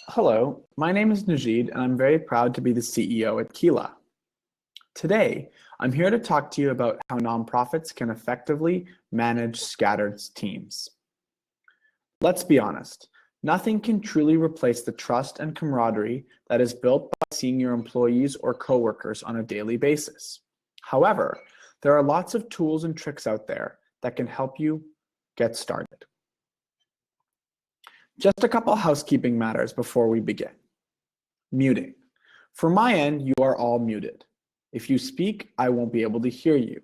Hello, my name is Nejeed, and I'm very proud to be the CEO at Keela. Today, I'm here to talk to you about how nonprofits can effectively manage scattered teams. Let's be honest, nothing can truly replace the trust and camaraderie that is built by seeing your employees or coworkers on a daily basis. However, there are lots of tools and tricks out there that can help you get started. Just a couple housekeeping matters before we begin. Muting. From my end, you are all muted. If you speak, I won't be able to hear you.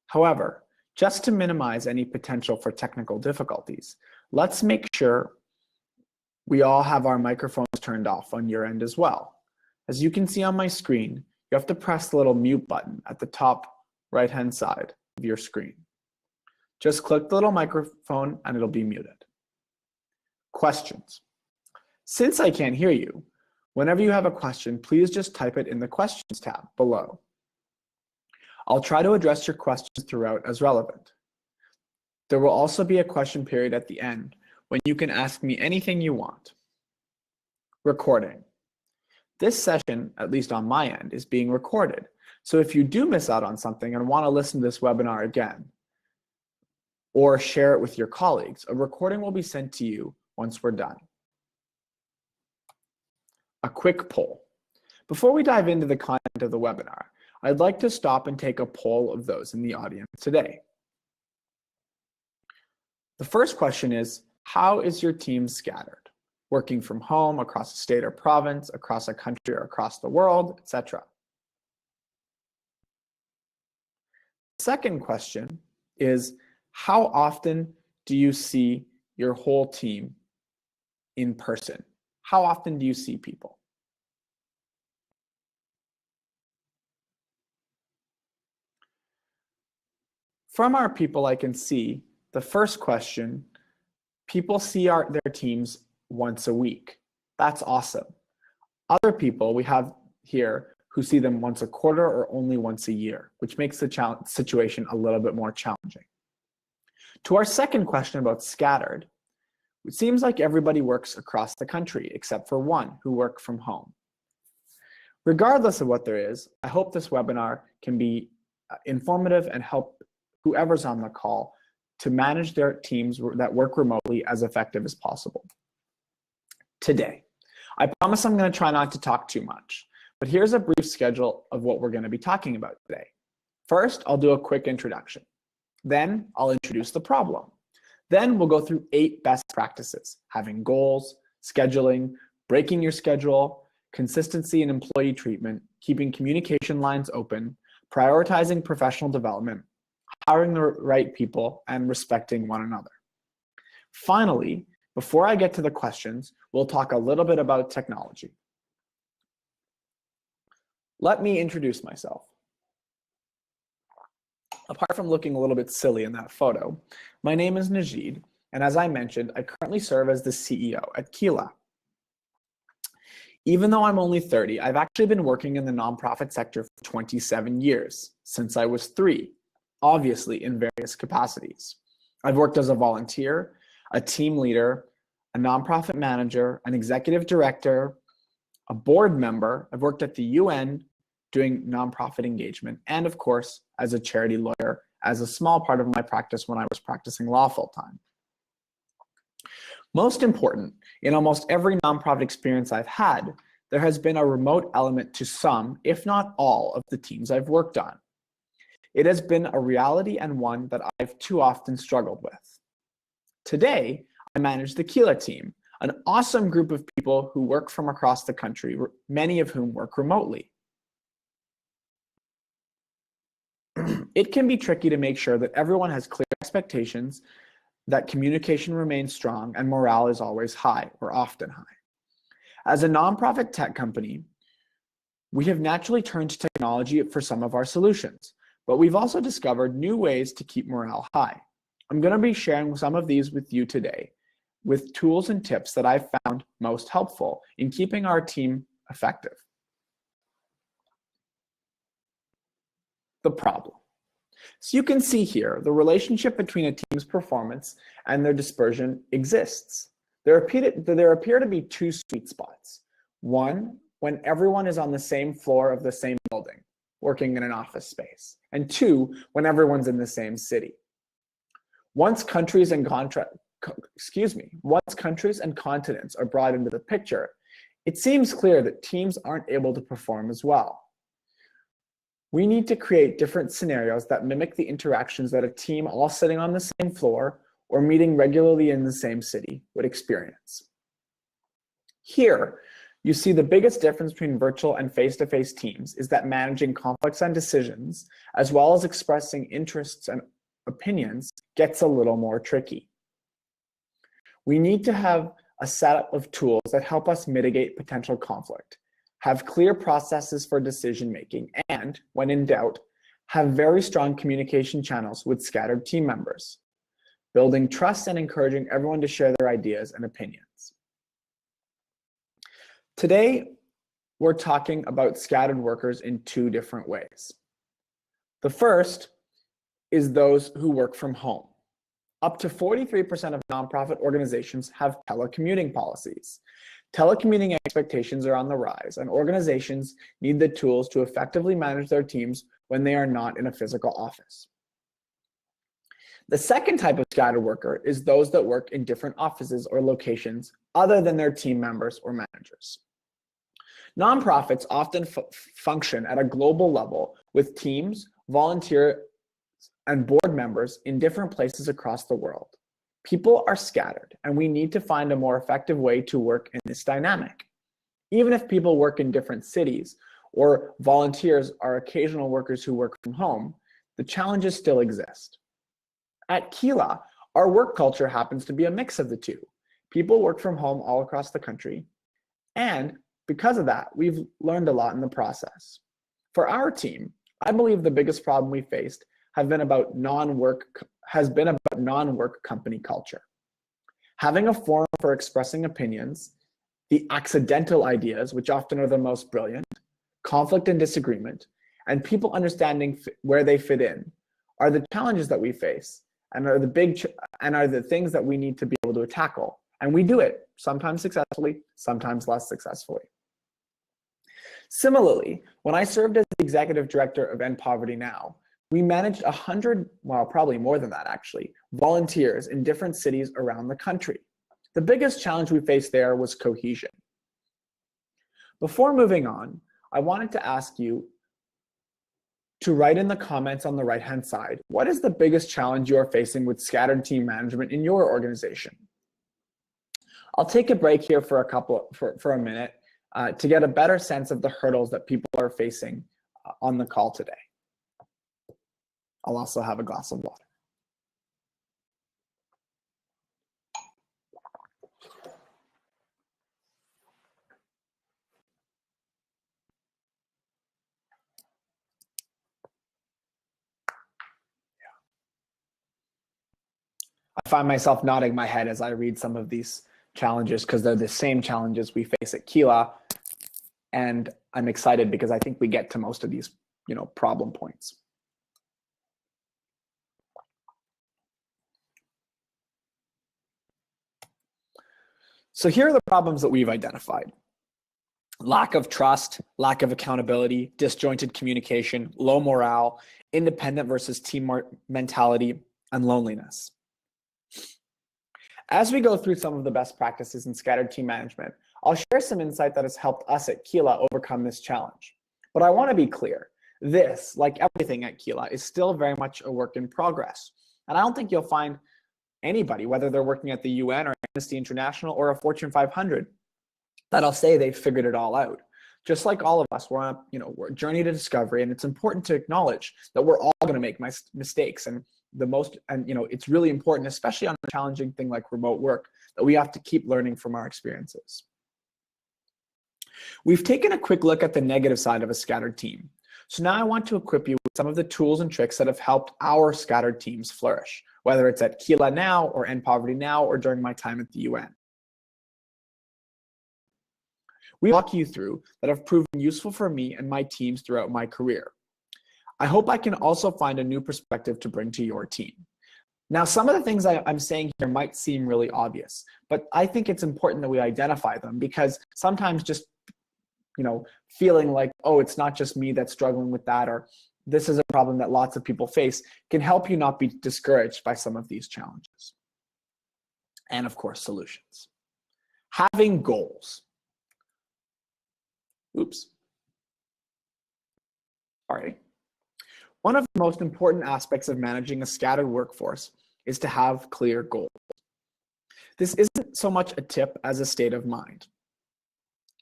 However, just to minimize any potential for technical difficulties, let's make sure we all have our microphones turned off on your end as well. As you can see on my screen, you have to press the little mute button at the top right-hand side of your screen. Just click the little microphone and it'll be muted. Questions. Since I can't hear you, whenever you have a question, please just type it in the questions tab below. I'll try to address your questions throughout as relevant. There will also be a question period at the end when you can ask me anything you want. Recording. This session, at least on my end, is being recorded. So if you do miss out on something and want to listen to this webinar again, or share it with your colleagues, a recording will be sent to you once we're done. A quick poll. Before we dive into the content of the webinar, I'd like to stop and take a poll of those in the audience today. The first question is, how is your team scattered? Working from home, across a state or province, across a country or across the world, etc. The second question is, how often do you see your whole team in person? How often do you see people? From our people, I can see the first question, people see their teams once a week. That's awesome. Other people we have here who see them once a quarter or only once a year, which makes the situation a little bit more challenging. To our second question about scattered, it seems like everybody works across the country except for one who work from home. Regardless of what there is, I hope this webinar can be informative and help whoever's on the call to manage their teams that work remotely as effective as possible. Today, I promise I'm going to try not to talk too much, but here's a brief schedule of what we're going to be talking about today. First, I'll do a quick introduction. Then I'll introduce the problem. Then we'll go through 8 best practices: having goals, scheduling, breaking your schedule, consistency in employee treatment, keeping communication lines open, prioritizing professional development, hiring the right people, and respecting one another. Finally, before I get to the questions, we'll talk a little bit about technology. Let me introduce myself. Apart from looking a little bit silly in that photo, my name is Nejeed, and as I mentioned, I currently serve as the CEO at Keela. Even though I'm only 30, I've actually been working in the nonprofit sector for 27 years, since I was 3, obviously in various capacities. I've worked as a volunteer, a team leader, a nonprofit manager, an executive director, a board member. I've worked at the UN doing nonprofit engagement, and of course, as a charity lawyer, as a small part of my practice when I was practicing law full-time. Most important, in almost every nonprofit experience I've had, there has been a remote element to some, if not all, of the teams I've worked on. It has been a reality and one that I've too often struggled with. Today, I manage the Keela team, an awesome group of people who work from across the country, many of whom work remotely. It can be tricky to make sure that everyone has clear expectations, that communication remains strong, and morale is always high, or often high. As a nonprofit tech company, we have naturally turned to technology for some of our solutions, but we've also discovered new ways to keep morale high. I'm going to be sharing some of these with you today, with tools and tips that I've found most helpful in keeping our team effective. The problem. So you can see here, the relationship between a team's performance and their dispersion exists. There appear to be two sweet spots. One, when everyone is on the same floor of the same building, working in an office space. And two, when everyone's in the same city. Once countries and continents are brought into the picture, it seems clear that teams aren't able to perform as well. We need to create different scenarios that mimic the interactions that a team all sitting on the same floor or meeting regularly in the same city would experience. Here, you see the biggest difference between virtual and face-to-face teams is that managing conflicts and decisions, as well as expressing interests and opinions, gets a little more tricky. We need to have a setup of tools that help us mitigate potential conflict, have clear processes for decision-making, and, when in doubt, have very strong communication channels with scattered team members, building trust and encouraging everyone to share their ideas and opinions. Today, we're talking about scattered workers in two different ways. The first is those who work from home. Up to 43% of nonprofit organizations have telecommuting policies. Telecommuting expectations are on the rise, and organizations need the tools to effectively manage their teams when they are not in a physical office. The second type of scattered worker is those that work in different offices or locations other than their team members or managers. Nonprofits often function at a global level with teams, volunteer, and board members in different places across the world. People are scattered, and we need to find a more effective way to work in this dynamic. Even if people work in different cities or volunteers are occasional workers who work from home, the challenges still exist. At Keela, our work culture happens to be a mix of the two. People work from home all across the country, and because of that, we've learned a lot in the process. For our team, I believe the biggest problem we faced has been about non-work company culture. Having a forum for expressing opinions, the accidental ideas, which often are the most brilliant, conflict and disagreement, and people understanding where they fit in are the challenges that we face and are the things that we need to be able to tackle. And we do it, sometimes successfully, sometimes less successfully. Similarly, when I served as the executive director of End Poverty Now, we managed 100, well, probably more than that actually, volunteers in different cities around the country. The biggest challenge we faced there was cohesion. Before moving on, I wanted to ask you to write in the comments on the right-hand side, what is the biggest challenge you are facing with scattered team management in your organization? I'll take a break here for a minute to get a better sense of the hurdles that people are facing on the call today. I'll also have a glass of water. I find myself nodding my head as I read some of these challenges because they're the same challenges we face at Keela, and I'm excited because I think we get to most of these, problem points. So here are the problems that we've identified. Lack of trust, lack of accountability, disjointed communication, low morale, independent versus team mentality, and loneliness. As we go through some of the best practices in scattered team management, I'll share some insight that has helped us at Keela overcome this challenge. But I want to be clear, this, like everything at Keela, is still very much a work in progress. And I don't think you'll find anybody, whether they're working at the UN or Amnesty International or a Fortune 500, that'll say they figured it all out. Just like all of us, we're on a journey to discovery, and it's important to acknowledge that we're all going to make mistakes. And it's really important, especially on a challenging thing like remote work, that we have to keep learning from our experiences. We've taken a quick look at the negative side of a scattered team. So now I want to equip you with some of the tools and tricks that have helped our scattered teams flourish, whether it's at Keela now or End Poverty Now or during my time at the UN. We walk you through that have proven useful for me and my teams throughout my career. I hope I can also find a new perspective to bring to your team. Now, some of the things I'm saying here might seem really obvious, but I think it's important that we identify them, because sometimes just, feeling like, oh, it's not just me that's struggling with that, or this is a problem that lots of people face, can help you not be discouraged by some of these challenges. And of course, solutions. Having goals. Oops. Sorry. One of the most important aspects of managing a scattered workforce is to have clear goals. This isn't so much a tip as a state of mind.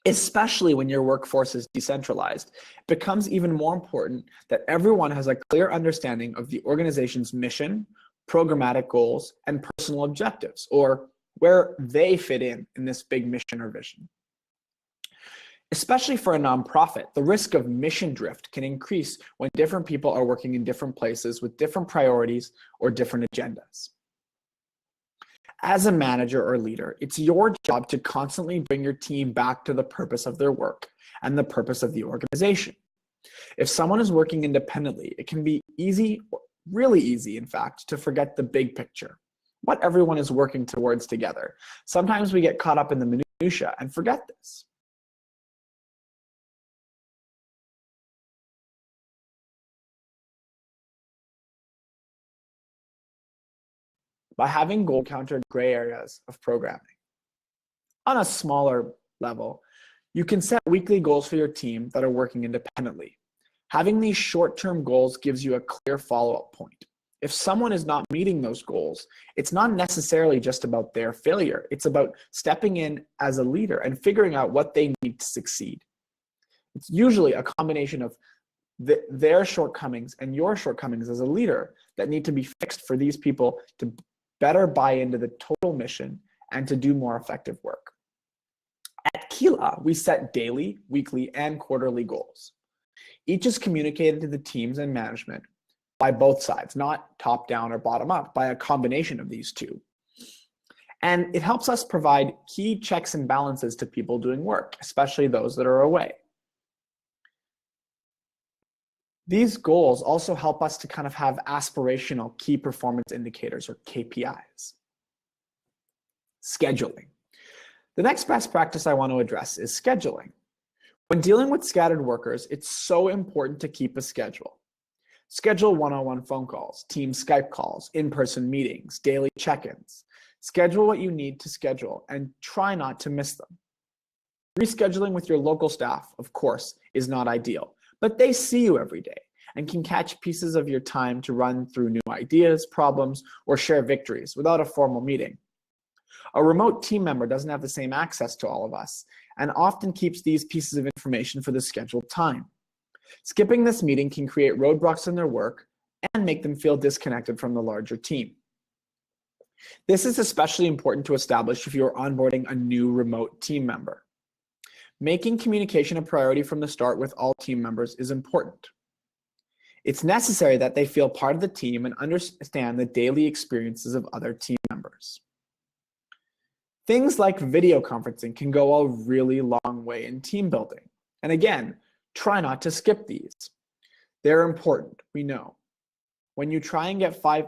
Especially when your workforce is decentralized, it becomes even more important that everyone has a clear understanding of the organization's mission, programmatic goals, and personal objectives, or where they fit in this big mission or vision. Especially for a nonprofit, the risk of mission drift can increase when different people are working in different places with different priorities or different agendas. As a manager or leader, it's your job to constantly bring your team back to the purpose of their work and the purpose of the organization. If someone is working independently, it can be easy, really easy, in fact, to forget the big picture, what everyone is working towards together. Sometimes we get caught up in the minutiae and forget this. By having goal counter gray areas of programming. On a smaller level, you can set weekly goals for your team that are working independently. Having these short-term goals gives you a clear follow-up point. If someone is not meeting those goals, it's not necessarily just about their failure. It's about stepping in as a leader and figuring out what they need to succeed. It's usually a combination of their shortcomings and your shortcomings as a leader that need to be fixed for these people to better buy into the total mission and to do more effective work. At Keela, we set daily, weekly, and quarterly goals. Each is communicated to the teams and management by both sides, not top down or bottom up, by a combination of these two. And it helps us provide key checks and balances to people doing work, especially those that are away. These goals also help us to kind of have aspirational key performance indicators, or KPIs. Scheduling. The next best practice I want to address is scheduling. When dealing with scattered workers, it's so important to keep a schedule. Schedule one-on-one phone calls, team Skype calls, in-person meetings, daily check-ins. Schedule what you need to schedule and try not to miss them. Rescheduling with your local staff, of course, is not ideal, but they see you every day and can catch pieces of your time to run through new ideas, problems, or share victories without a formal meeting. A remote team member doesn't have the same access to all of us and often keeps these pieces of information for the scheduled time. Skipping this meeting can create roadblocks in their work and make them feel disconnected from the larger team. This is especially important to establish if you're onboarding a new remote team member. Making communication a priority from the start with all team members is important. It's necessary that they feel part of the team and understand the daily experiences of other team members. Things like video conferencing can go a really long way in team building. And again, try not to skip these. They're important, we know. When you try and get five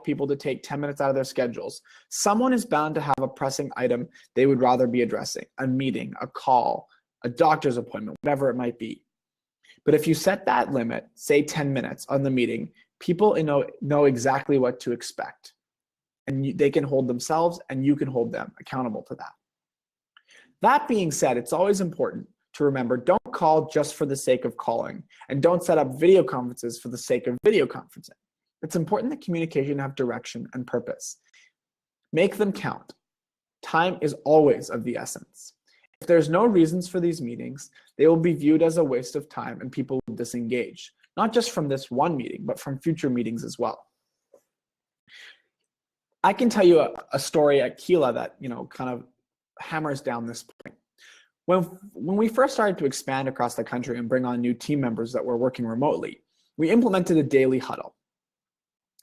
people to take 10 minutes out of their schedules, someone is bound to have a pressing item they would rather be addressing, a meeting, a call, a doctor's appointment, whatever it might be. But if you set that limit, say 10 minutes on the meeting, people know exactly what to expect. And they can hold themselves and you can hold them accountable to that. That being said, it's always important to remember, don't call just for the sake of calling, and don't set up video conferences for the sake of video conferencing. It's important that communication have direction and purpose. Make them count. Time is always of the essence. If there's no reasons for these meetings, they will be viewed as a waste of time and people will disengage, not just from this one meeting, but from future meetings as well. I can tell you a story at Keela that kind of hammers down this point. When we first started to expand across the country and bring on new team members that were working remotely, we implemented a daily huddle.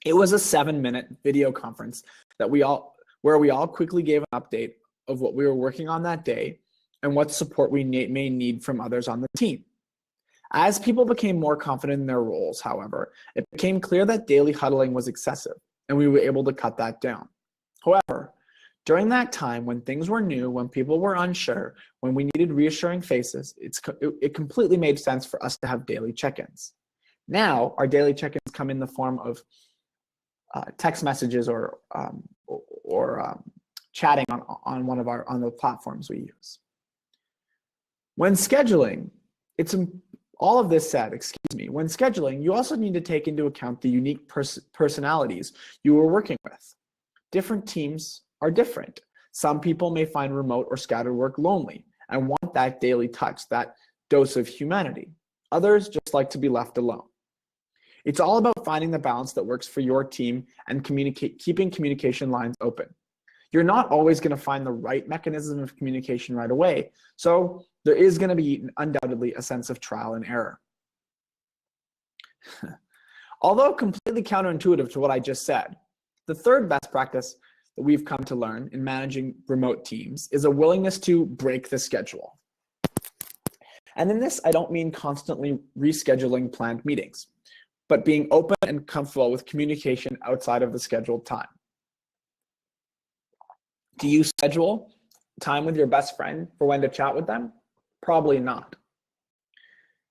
It was a 7-minute video conference where we all quickly gave an update of what we were working on that day and what support we may need from others on the team. As people became more confident in their roles, however, it became clear that daily huddling was excessive, and we were able to cut that down. However, during that time when things were new, when people were unsure, when we needed reassuring faces, it completely made sense for us to have daily check-ins. Now, our daily check-ins come in the form of text messages or chatting on the platforms we use. When scheduling, all of this said, when scheduling, you also need to take into account the unique personalities you are working with. Different teams are different. Some people may find remote or scattered work lonely and want that daily touch, that dose of humanity. Others just like to be left alone. It's all about finding the balance that works for your team and keeping communication lines open. You're not always going to find the right mechanism of communication right away, so there is going to be undoubtedly a sense of trial and error. Although completely counterintuitive to what I just said, the third best practice that we've come to learn in managing remote teams is a willingness to break the schedule. And in this, I don't mean constantly rescheduling planned meetings, but being open and comfortable with communication outside of the scheduled time. Do you schedule time with your best friend for when to chat with them? Probably not.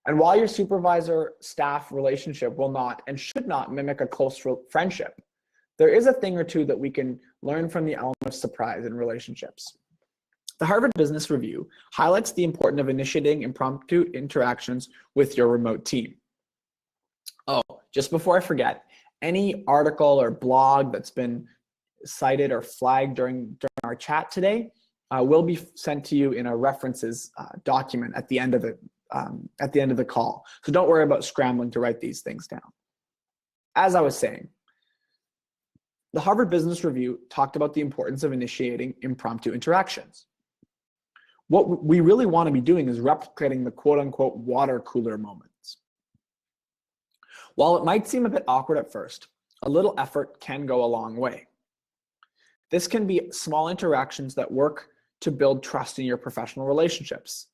And while your supervisor-staff relationship will not and should not mimic a close friendship, there is a thing or two that we can learn from the element of surprise in relationships. The Harvard Business Review highlights the importance of initiating impromptu interactions with your remote team. Oh, just before I forget, any article or blog that's been cited or flagged during our chat today will be sent to you in a references document at the end of the call. So don't worry about scrambling to write these things down. As I was saying, the Harvard Business Review talked about the importance of initiating impromptu interactions. What we really want to be doing is replicating the quote-unquote water cooler moments. While it might seem a bit awkward at first, a little effort can go a long way. This can be small interactions that work to build trust in your professional relationships.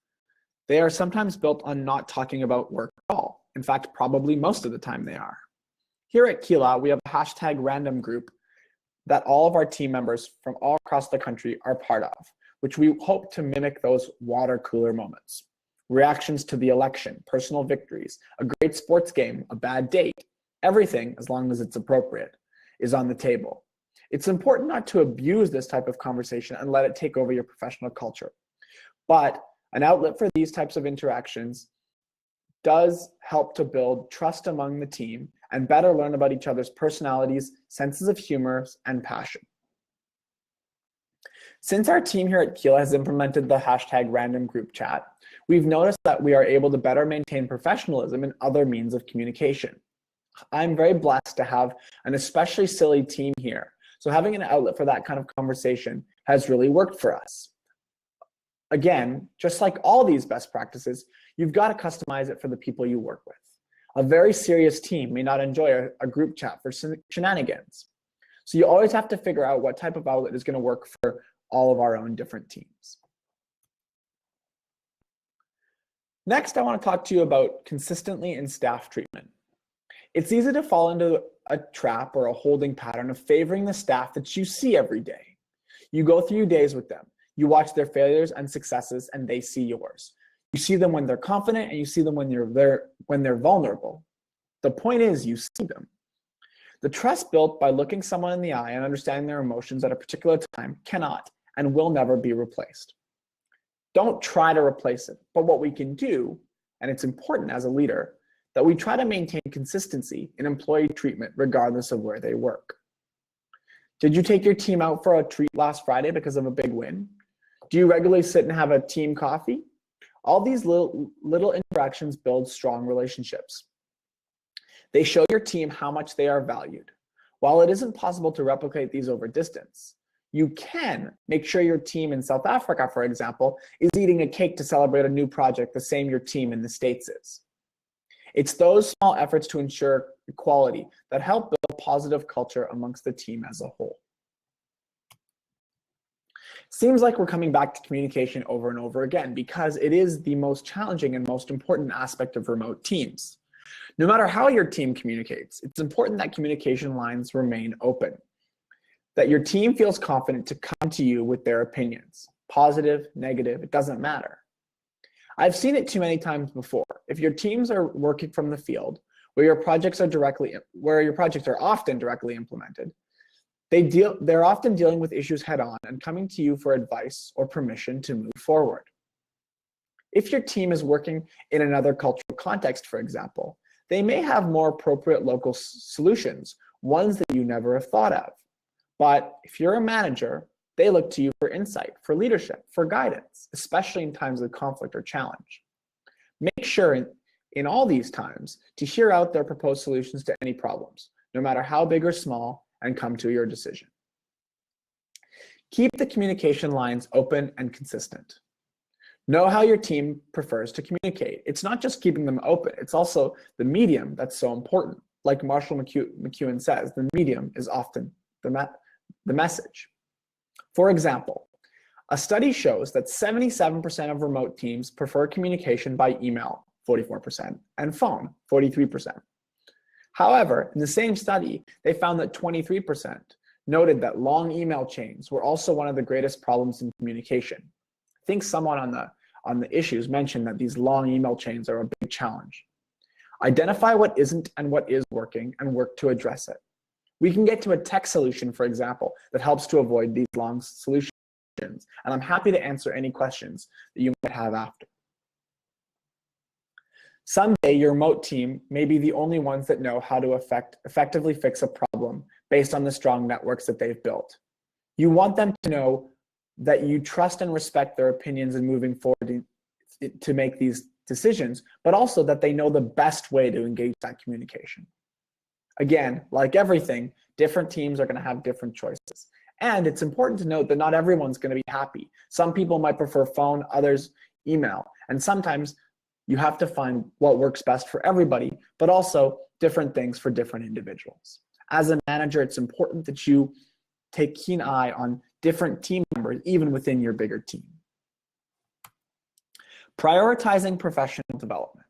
They are sometimes built on not talking about work at all. In fact, probably most of the time they are. Here at Keela, we have a #random group that all of our team members from all across the country are part of, which we hope to mimic those water cooler moments. Reactions to the election, personal victories, a great sports game, a bad date, everything, as long as it's appropriate, is on the table. It's important not to abuse this type of conversation and let it take over your professional culture. But an outlet for these types of interactions does help to build trust among the team and better learn about each other's personalities, senses of humor, and passion. Since our team here at Keela has implemented the #random group chat, we've noticed that we are able to better maintain professionalism in other means of communication. I'm very blessed to have an especially silly team here, so having an outlet for that kind of conversation has really worked for us. Again, just like all these best practices, you've got to customize it for the people you work with. A very serious team may not enjoy a group chat for shenanigans. So you always have to figure out what type of outlet is going to work for all of our own different teams. Next, I want to talk to you about consistently in staff treatment. It's easy to fall into a trap or a holding pattern of favoring the staff that you see every day. You go through your days with them. You watch their failures and successes, and they see yours. You see them when they're confident, and you see them when they're vulnerable. The point is, you see them. The trust built by looking someone in the eye and understanding their emotions at a particular time cannot and will never be replaced. Don't try to replace it, but what we can do, and it's important as a leader, that we try to maintain consistency in employee treatment regardless of where they work. Did you take your team out for a treat last Friday because of a big win? Do you regularly sit and have a team coffee? All these little interactions build strong relationships. They show your team how much they are valued. While it isn't possible to replicate these over distance, you can make sure your team in South Africa, for example, is eating a cake to celebrate a new project the same your team in the States is. It's those small efforts to ensure equality that help build a positive culture amongst the team as a whole. Seems like we're coming back to communication over and over again because it is the most challenging and most important aspect of remote teams. No matter how your team communicates, it's important that communication lines remain open, that your team feels confident to come to you with their opinions. Positive, negative, it doesn't matter. I've seen it too many times before. If your teams are working from the field, where your projects are often directly implemented, they're often dealing with issues head on and coming to you for advice or permission to move forward. If your team is working in another cultural context, for example, they may have more appropriate local solutions, ones that you never have thought of. But if you're a manager, they look to you for insight, for leadership, for guidance, especially in times of conflict or challenge. Make sure in all these times to hear out their proposed solutions to any problems, no matter how big or small, and come to your decision. Keep the communication lines open and consistent. Know how your team prefers to communicate. It's not just keeping them open, it's also the medium that's so important. Like Marshall McLuhan says, the medium is often the message. For example, a study shows that 77% of remote teams prefer communication by email, 44%, and phone, 43%. However, in the same study, they found that 23% noted that long email chains were also one of the greatest problems in communication. I think someone on the issues mentioned that these long email chains are a big challenge. Identify what isn't and what is working and work to address it. We can get to a tech solution, for example, that helps to avoid these long solutions, and I'm happy to answer any questions that you might have after. Someday, your remote team may be the only ones that know how to effectively fix a problem based on the strong networks that they've built. You want them to know that you trust and respect their opinions in moving forward to make these decisions, but also that they know the best way to engage that communication. Again, like everything, different teams are going to have different choices. And it's important to note that not everyone's going to be happy. Some people might prefer phone, others email, and sometimes you have to find what works best for everybody, but also different things for different individuals. As a manager, it's important that you take keen eye on different team members, even within your bigger team. Prioritizing professional development.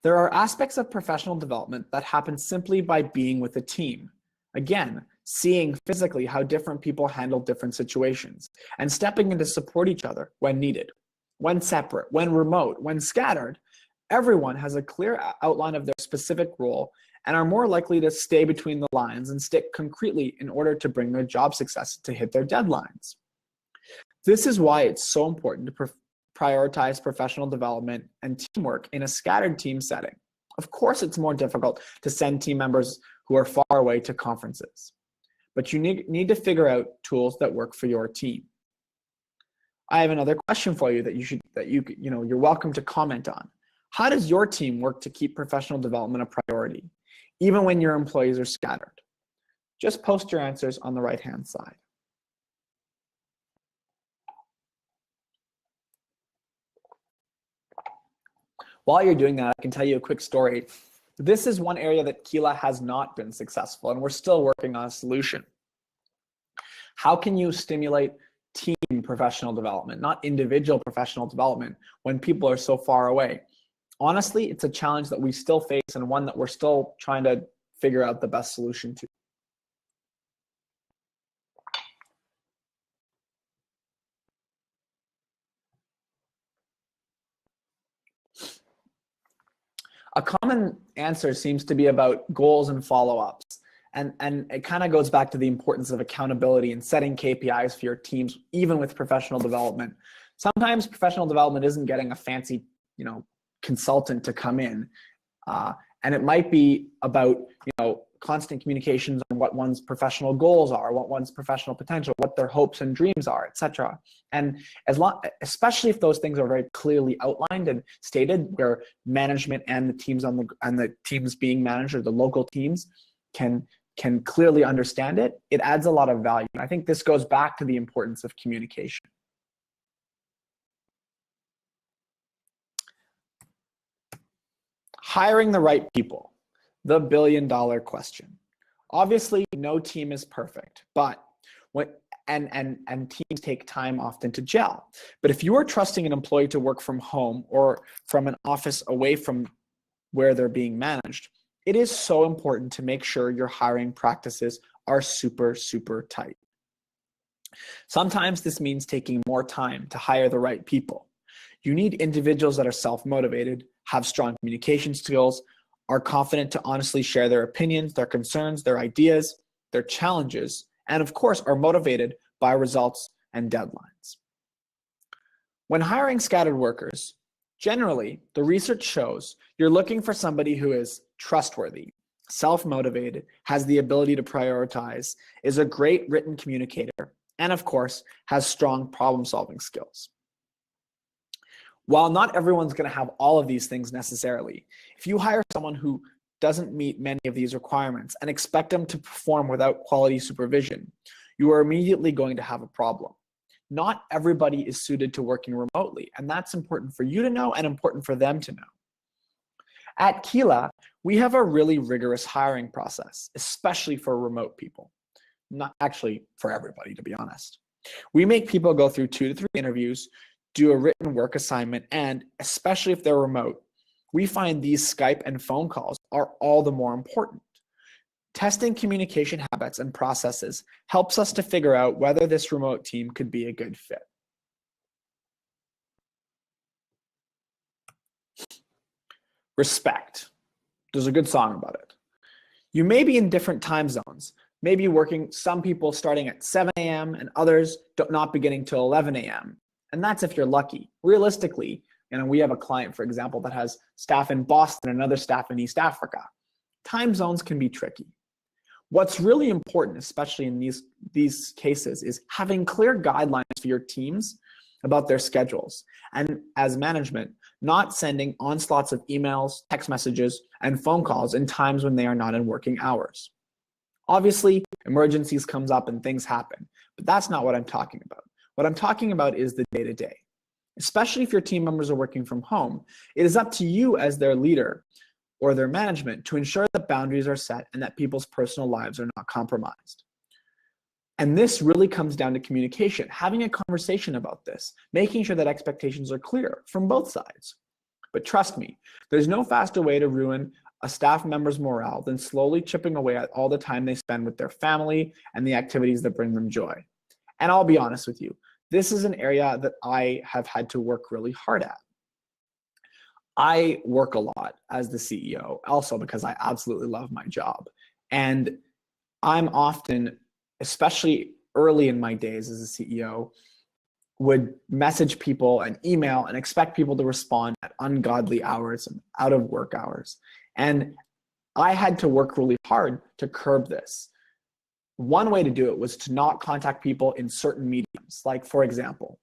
There are aspects of professional development that happen simply by being with a team. Again, seeing physically how different people handle different situations and stepping in to support each other when needed. When separate, when remote, when scattered, everyone has a clear outline of their specific role and are more likely to stay between the lines and stick concretely in order to bring their job success to hit their deadlines. This is why it's so important to prioritize professional development and teamwork in a scattered team setting. Of course, it's more difficult to send team members who are far away to conferences, but you need to figure out tools that work for your team. I have another question for you that you're welcome to comment on. How does your team work to keep professional development a priority, even when your employees are scattered? Just post your answers on the right-hand side. While you're doing that, I can tell you a quick story. This is one area that Keela has not been successful, and we're still working on a solution. How can you stimulate team professional development, not individual professional development, when people are so far away? Honestly, it's a challenge that we still face and one that we're still trying to figure out the best solution to. A common answer seems to be about goals and follow-ups. And it kind of goes back to the importance of accountability and setting KPIs for your teams, even with professional development. Sometimes professional development isn't getting a fancy, consultant to come in, and it might be about, constant communications on what one's professional goals are, what one's professional potential, what their hopes and dreams are, etc. And especially if those things are very clearly outlined and stated, where management and the teams being managed, or the local teams, can clearly understand it, it adds a lot of value. And I think this goes back to the importance of communication. Hiring the right people, the billion-dollar question. Obviously, no team is perfect, but and teams take time often to gel. But if you are trusting an employee to work from home or from an office away from where they're being managed, it is so important to make sure your hiring practices are super, super tight. Sometimes this means taking more time to hire the right people. You need individuals that are self-motivated, have strong communication skills, are confident to honestly share their opinions, their concerns, their ideas, their challenges, and of course are motivated by results and deadlines. When hiring scattered workers, generally, the research shows you're looking for somebody who is trustworthy, self-motivated, has the ability to prioritize, is a great written communicator, and of course, has strong problem-solving skills. While not everyone's going to have all of these things necessarily, if you hire someone who doesn't meet many of these requirements and expect them to perform without quality supervision, you are immediately going to have a problem. Not everybody is suited to working remotely, and that's important for you to know and important for them to know. At Keela, we have a really rigorous hiring process, especially for remote people. Not actually for everybody, to be honest. We make people go through 2 to 3 interviews, do a written work assignment, and especially if they're remote, we find these Skype and phone calls are all the more important. Testing communication habits and processes helps us to figure out whether this remote team could be a good fit. Respect. There's a good song about it. You may be in different time zones, maybe working, some people starting at 7 a.m. and others not beginning till 11 a.m. And that's if you're lucky. Realistically, we have a client, for example, that has staff in Boston and another staff in East Africa. Time zones can be tricky. What's really important, especially in these cases, is having clear guidelines for your teams about their schedules. And as management, not sending onslaughts of emails, text messages, and phone calls in times when they are not in working hours. Obviously, emergencies comes up and things happen, but that's not what I'm talking about. What I'm talking about is the day-to-day. Especially if your team members are working from home, it is up to you as their leader or their management to ensure that boundaries are set and that people's personal lives are not compromised. And this really comes down to communication, having a conversation about this, making sure that expectations are clear from both sides. But trust me, there's no faster way to ruin a staff member's morale than slowly chipping away at all the time they spend with their family and the activities that bring them joy. And I'll be honest with you, this is an area that I have had to work really hard at. I work a lot as the CEO, also because I absolutely love my job. And I'm often, especially early in my days as a CEO, would message people and email and expect people to respond at ungodly hours and out of work hours. And I had to work really hard to curb this. One way to do it was to not contact people in certain mediums, like, for example,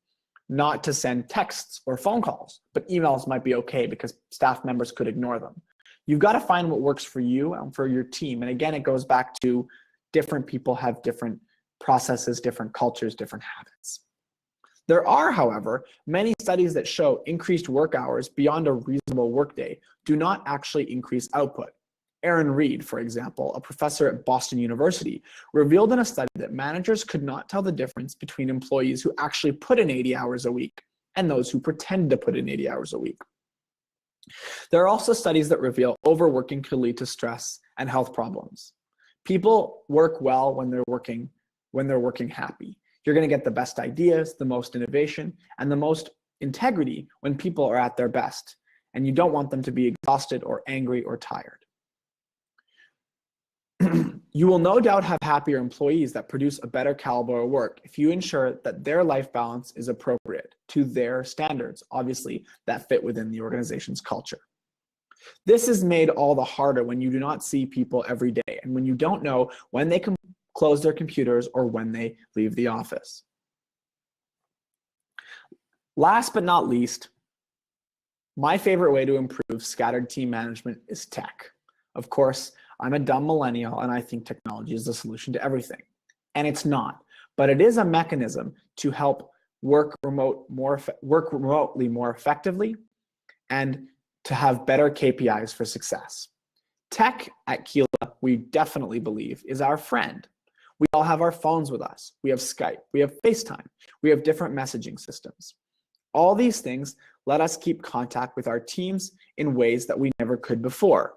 not to send texts or phone calls, but emails might be okay because staff members could ignore them. You've got to find what works for you and for your team. And again, it goes back to different people have different processes, different cultures, different habits. There are, however, many studies that show increased work hours beyond a reasonable workday do not actually increase output. Aaron Reed, for example, a professor at Boston University, revealed in a study that managers could not tell the difference between employees who actually put in 80 hours a week and those who pretend to put in 80 hours a week. There are also studies that reveal overworking could lead to stress and health problems. People work well when they're working happy. You're going to get the best ideas, the most innovation, and the most integrity when people are at their best, and you don't want them to be exhausted or angry or tired. You will no doubt have happier employees that produce a better caliber of work if you ensure that their life balance is appropriate to their standards, obviously, that fit within the organization's culture. This is made all the harder when you do not see people every day and when you don't know when they can close their computers or when they leave the office. Last but not least, my favorite way to improve scattered team management is tech. Of course, I'm a dumb millennial and I think technology is the solution to everything. And it's not, but it is a mechanism to help work remotely more effectively and to have better KPIs for success. Tech at Keela, we definitely believe, is our friend. We all have our phones with us. We have Skype. We have FaceTime. We have different messaging systems. All these things let us keep contact with our teams in ways that we never could before.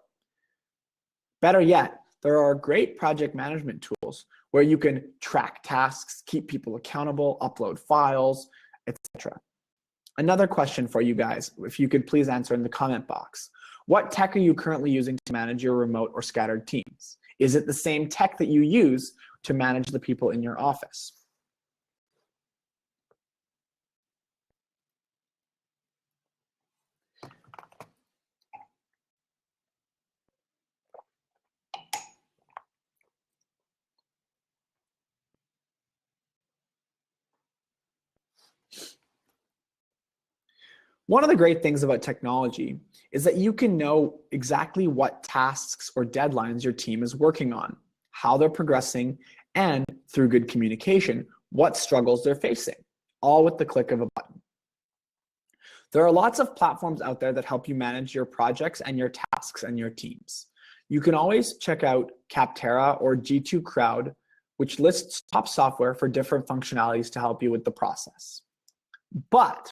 Better yet, there are great project management tools where you can track tasks, keep people accountable, upload files, etc. Another question for you guys, if you could please answer in the comment box. What tech are you currently using to manage your remote or scattered teams? Is it the same tech that you use to manage the people in your office? One of the great things about technology is that you can know exactly what tasks or deadlines your team is working on, how they're progressing, and through good communication, what struggles they're facing, all with the click of a button. There are lots of platforms out there that help you manage your projects and your tasks and your teams. You can always check out Capterra or G2 Crowd, which lists top software for different functionalities to help you with the process. But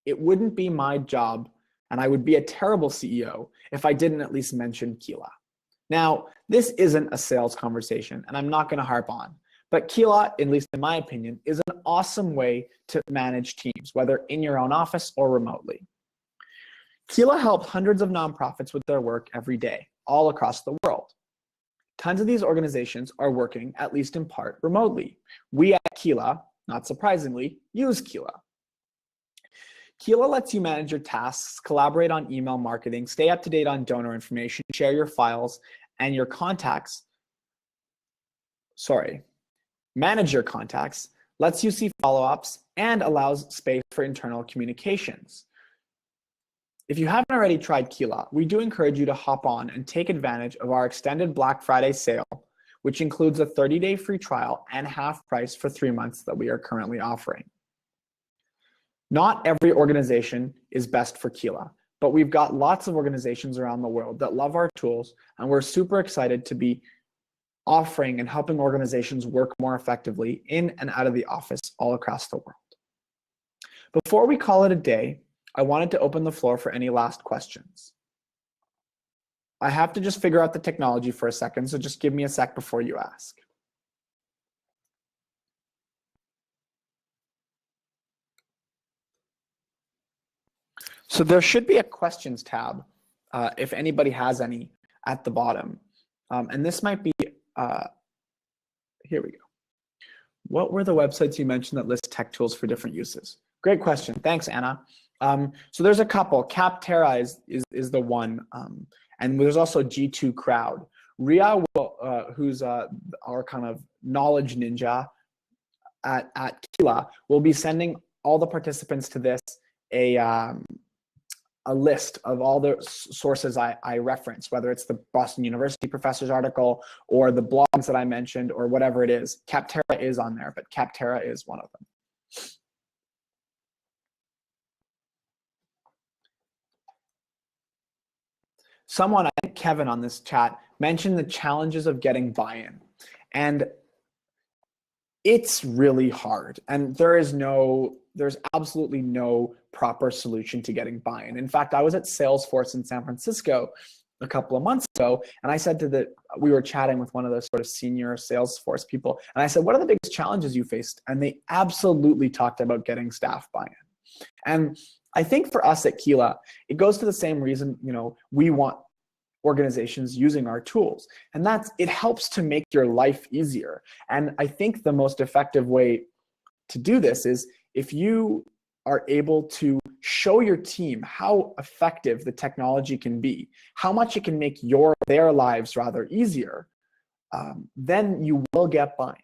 it wouldn't be my job, and I would be a terrible CEO if I didn't at least mention Keela. Now, this isn't a sales conversation, and I'm not going to harp on, but Keela, at least in my opinion, is an awesome way to manage teams, whether in your own office or remotely. Keela helps hundreds of nonprofits with their work every day, all across the world. Tons of these organizations are working, at least in part, remotely. We at Keela, not surprisingly, use Keela. Keela lets you manage your tasks, collaborate on email marketing, stay up to date on donor information, share your files and your contacts. Manage your contacts, lets you see follow-ups, and allows space for internal communications. If you haven't already tried Keela, we do encourage you to hop on and take advantage of our extended Black Friday sale, which includes a 30-day free trial and half price for 3 months that we are currently offering. Not every organization is best for Keela, but we've got lots of organizations around the world that love our tools, and we're super excited to be offering and helping organizations work more effectively in and out of the office all across the world. Before we call it a day, I wanted to open the floor for any last questions. I have to just figure out the technology for a second, so just give me a sec before you ask. So there should be a questions tab if anybody has any at the bottom. And this might be, here we go. What were the websites you mentioned that list tech tools for different uses? Great question, thanks Anna. So there's a couple, Capterra is the one, and there's also G2 Crowd. Ria, who's our kind of knowledge ninja at Keela, will be sending all the participants to this a list of all the sources I reference, whether it's the Boston University professor's article or the blogs that I mentioned or whatever it is. Capterra is on there, but Capterra is one of them. Someone, I think Kevin on this chat, mentioned the challenges of getting buy-in. And it's really hard. And there's absolutely no proper solution to getting buy-in. In fact, I was at Salesforce in San Francisco a couple of months ago, and I said we were chatting with one of the sort of senior Salesforce people, and I said, what are the biggest challenges you faced? And they absolutely talked about getting staff buy-in. And I think for us at Keela, it goes to the same reason, we want organizations using our tools, and that's it helps to make your life easier. And I think the most effective way to do this is if you are able to show your team how effective the technology can be, how much it can make their lives rather easier, then you will get buy-in.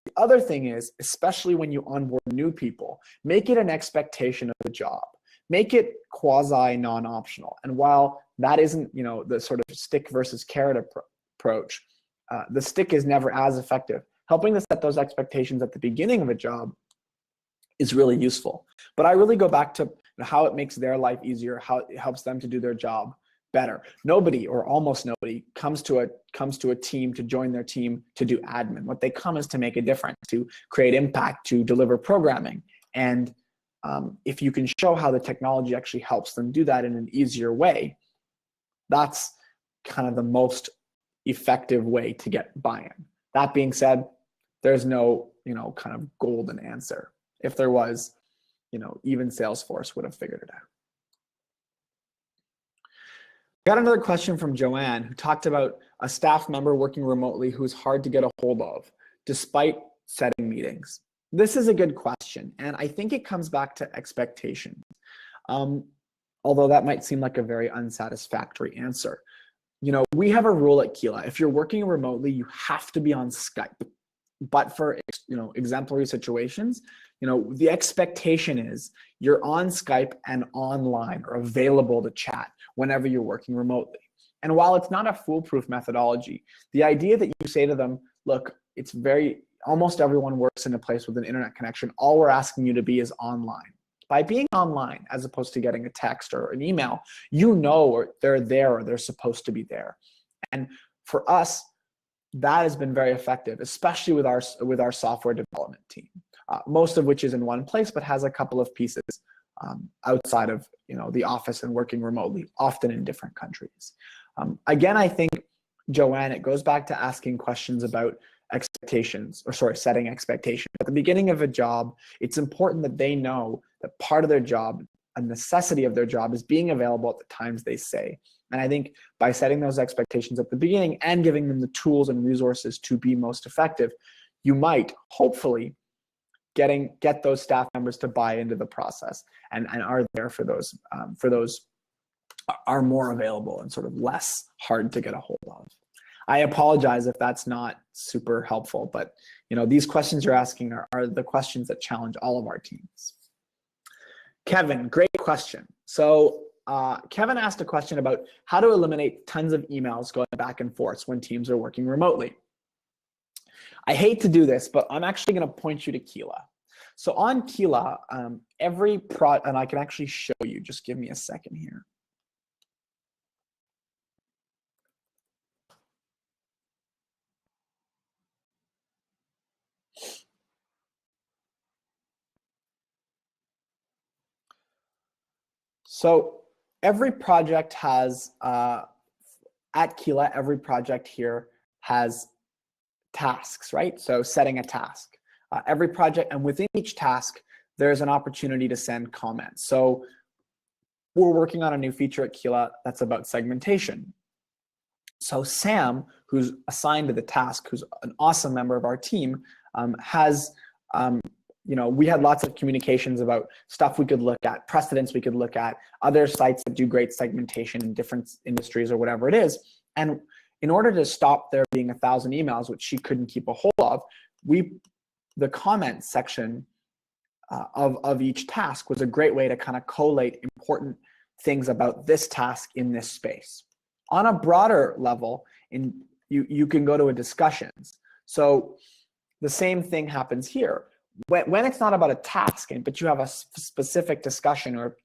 The other thing is, especially when you onboard new people, make it an expectation of the job. Make it quasi non-optional. And while that isn't, the sort of stick versus carrot approach, the stick is never as effective. Helping to set those expectations at the beginning of a job is really useful. But I really go back to how it makes their life easier, how it helps them to do their job. better. Nobody, or almost nobody, comes to a team to join their team to do admin. What they come is to make a difference, to create impact, to deliver programming. And if you can show how the technology actually helps them do that in an easier way, that's kind of the most effective way to get buy-in. That being said, there's no, kind of golden answer. If there was, even Salesforce would have figured it out. Got another question from Joanne, who talked about a staff member working remotely who's hard to get a hold of despite setting meetings. This is a good question, and I think it comes back to expectations. Although that might seem like a very unsatisfactory answer. We have a rule at Keela. If you're working remotely, you have to be on Skype. But for exemplary situations, the expectation is you're on Skype and online or available to chat whenever you're working remotely. And while it's not a foolproof methodology, the idea that you say to them, look, almost everyone works in a place with an internet connection. All we're asking you to be is online. By being online, as opposed to getting a text or an email, or they're there or they're supposed to be there. And for us, that has been very effective, especially with our software development team, most of which is in one place, but has a couple of pieces outside of the office and working remotely, often in different countries. Again, I think, Joanne, it goes back to asking questions about setting expectations. At the beginning of a job, it's important that they know that part of their job, a necessity of their job, is being available at the times they say. And I think by setting those expectations at the beginning and giving them the tools and resources to be most effective, you might hopefully get those staff members to buy into the process and are there for those are more available and sort of less hard to get a hold of. I apologize if that's not super helpful, but these questions you're asking are the questions that challenge all of our teams. Kevin, great question. So Kevin asked a question about how to eliminate tons of emails going back and forth when teams are working remotely. I hate to do this, but I'm actually going to point you to Keela. So on Keela, and I can actually show you, just give me a second here. So every project has, at Keela, every project here has tasks, right? So setting a task. Every project, and within each task, there's an opportunity to send comments. So we're working on a new feature at Keela that's about segmentation. So Sam, who's assigned to the task, who's an awesome member of our team, we had lots of communications about stuff we could look at, precedents we could look at, other sites that do great segmentation in different industries or whatever it is. And in order to stop there being 1,000 emails, which she couldn't keep a hold of, the comment section of each task was a great way to kind of collate important things about this task in this space. On a broader level, you can go to a discussions. So the same thing happens here. When it's not about a task, but you have a specific discussion or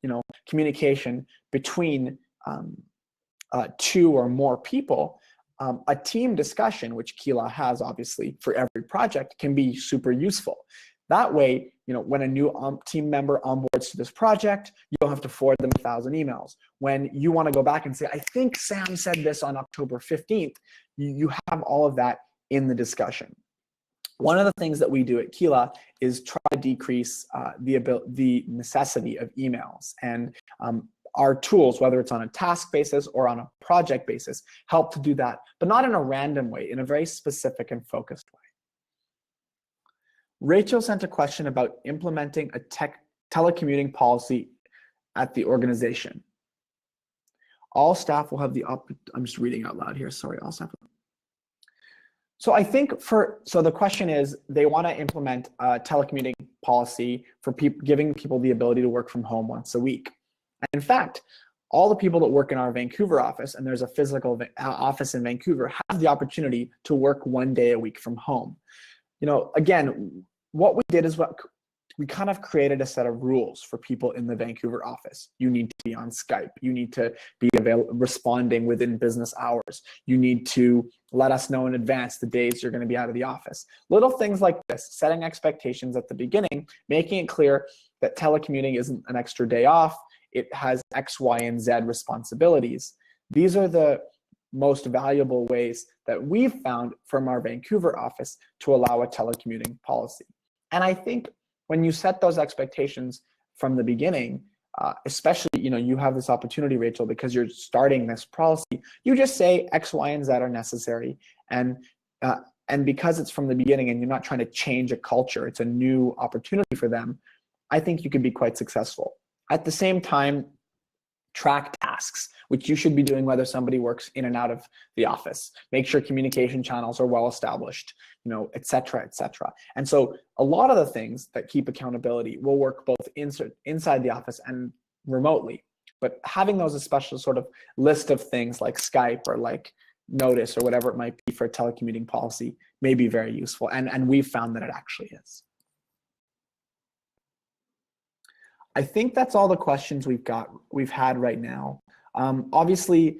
communication between two or more people, a team discussion, which Keela has obviously for every project, can be super useful. That way, when a new team member onboards to this project, you don't have to forward them 1,000 emails. When you want to go back and say, I think Sam said this on October 15th, you have all of that in the discussion. One of the things that we do at Keela is try to decrease the necessity of emails. And our tools, whether it's on a task basis or on a project basis, help to do that, but not in a random way, in a very specific and focused way. Rachel sent a question about implementing a telecommuting policy at the organization. All staff will have the I'm just reading out loud here, sorry, all staff. So I think so the question is, they want to implement a telecommuting policy for giving people the ability to work from home once a week. And in fact, all the people that work in our Vancouver office, and there's a physical office in Vancouver, have the opportunity to work 1 day a week from home. Again, what we did is we kind of created a set of rules for people in the Vancouver office. You need to be on Skype. You need to be responding within business hours. You need to let us know in advance the days you're going to be out of the office. Little things like this, setting expectations at the beginning, making it clear that telecommuting isn't an extra day off. It has X, Y, and Z responsibilities. These are the most valuable ways that we've found from our Vancouver office to allow a telecommuting policy. And I think when you set those expectations from the beginning, especially, you have this opportunity, Rachel, because you're starting this policy, you just say X, Y, and Z are necessary. And because it's from the beginning and you're not trying to change a culture, it's a new opportunity for them, I think you can be quite successful. At the same time, track tasks, which you should be doing whether somebody works in and out of the office. Make sure communication channels are well established, et cetera, et cetera. And so a lot of the things that keep accountability will work both inside the office and remotely. But having those a special sort of list of things like Skype or like Notice or whatever it might be for a telecommuting policy may be very useful. And we've found that it actually is. I think that's all the questions we've had right now. Obviously,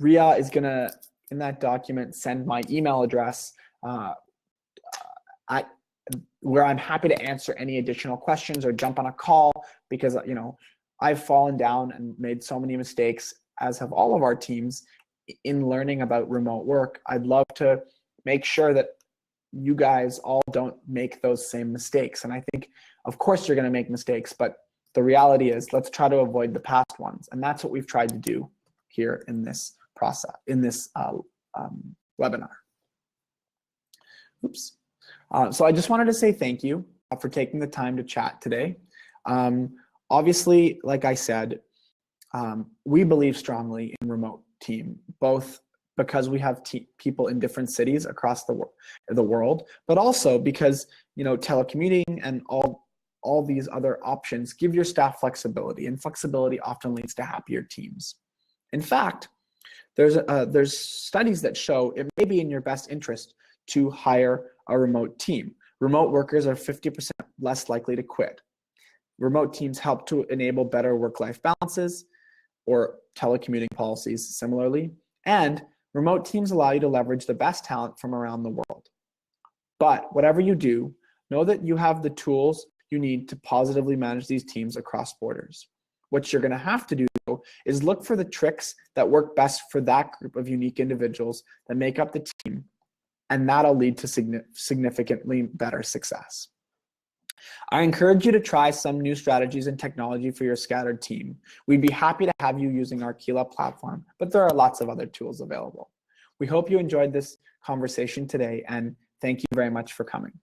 Ria is gonna, in that document, send my email address where I'm happy to answer any additional questions or jump on a call, because I've fallen down and made so many mistakes, as have all of our teams, in learning about remote work. I'd love to make sure that you guys all don't make those same mistakes. And I think, of course, you're going to make mistakes, but the reality is, let's try to avoid the past ones. And that's what we've tried to do here in this process, in this webinar. Oops. So I just wanted to say thank you for taking the time to chat today. Obviously, like I said, we believe strongly in remote team, both because we have people in different cities across the world, but also because telecommuting and all these other options give your staff flexibility, and flexibility often leads to happier teams. In fact, there's studies that show it may be in your best interest to hire a remote team. Remote workers are 50% less likely to quit. Remote teams help to enable better work-life balances, or telecommuting policies similarly, and remote teams allow you to leverage the best talent from around the world. But whatever you do, know that you have the tools you need to positively manage these teams across borders. What you're going to have to do, though, is look for the tricks that work best for that group of unique individuals that make up the team, and that'll lead to significantly better success. I encourage you to try some new strategies and technology for your scattered team. We'd be happy to have you using our Keela platform, but there are lots of other tools available. We hope you enjoyed this conversation today, and thank you very much for coming.